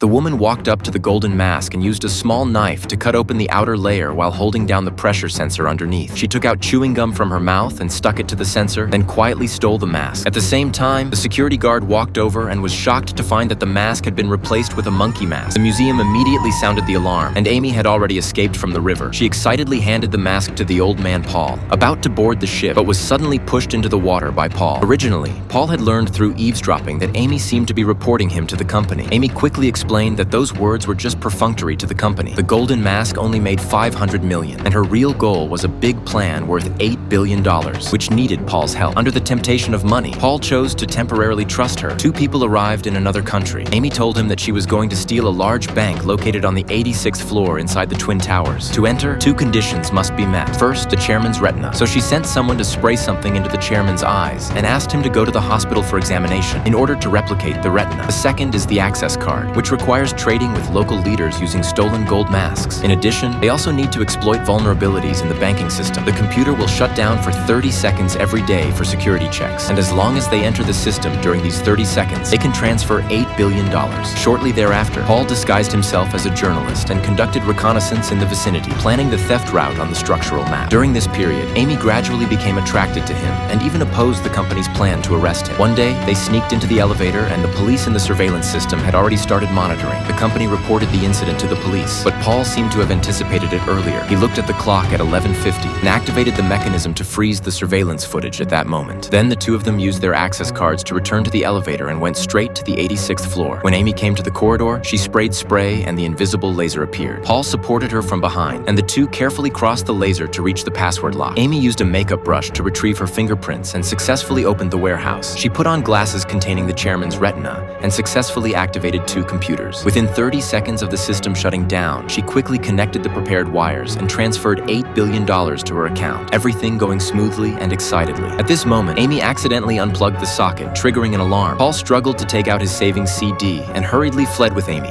The woman walked up to the golden mask and used a small knife to cut open the outer layer while holding down the pressure sensor underneath. She took out chewing gum from her mouth and stuck it to the sensor, then quietly stole the mask. At the same time, the security guard walked over and was shocked to find that the mask had been replaced with a monkey mask. The museum immediately sounded the alarm, and Amy had already escaped from the river. She excitedly handed the mask to the old man Paul, about to board the ship, but was suddenly pushed into the water by Paul. Originally, Paul had learned through eavesdropping that Amy seemed to be reporting him to the company. Amy quickly explained that those words were just perfunctory to the company. The golden mask only made $500 million, and her real goal was a big plan worth $8 billion, which needed Paul's help. Under the temptation of money, Paul chose to temporarily trust her. Two people arrived in another country. Amy told him that she was going to steal a large bank located on the 86th floor inside the Twin Towers. To enter, two conditions must be met. First, the chairman's retina. So she sent someone to spray something into the chairman's eyes and asked him to go to the hospital for examination in order to replicate the retina. The second is the access card, which requires trading with local leaders using stolen gold masks. In addition, they also need to exploit vulnerabilities in the banking system. The computer will shut down for 30 seconds every day for security checks, and as long as they enter the system during these 30 seconds, they can transfer $8 billion. Shortly thereafter, Paul disguised himself as a journalist and conducted reconnaissance in the vicinity, planning the theft route on the structural map. During this period, Amy gradually became attracted to him and even opposed the company's plan to arrest him. One day, they sneaked into the elevator and the police in the surveillance system had already started monitoring. The company reported the incident to the police, but Paul seemed to have anticipated it earlier. He looked at the clock at 11:50 and activated the mechanism to freeze the surveillance footage at that moment. Then the two of them used their access cards to return to the elevator and went straight to the 86th floor. When Amy came to the corridor, she sprayed spray and the invisible laser appeared. Paul supported her from behind, and the two carefully crossed the laser to reach the password lock. Amy used a makeup brush to retrieve her fingerprints and successfully opened the warehouse. She put on glasses containing the chairman's retina and successfully activated two computers. Within 30 seconds of the system shutting down, she quickly connected the prepared wires and transferred $8 billion to her account, everything going smoothly and excitedly. At this moment, Amy accidentally unplugged the socket, triggering an alarm. Paul struggled to take out his savings CD and hurriedly fled with Amy.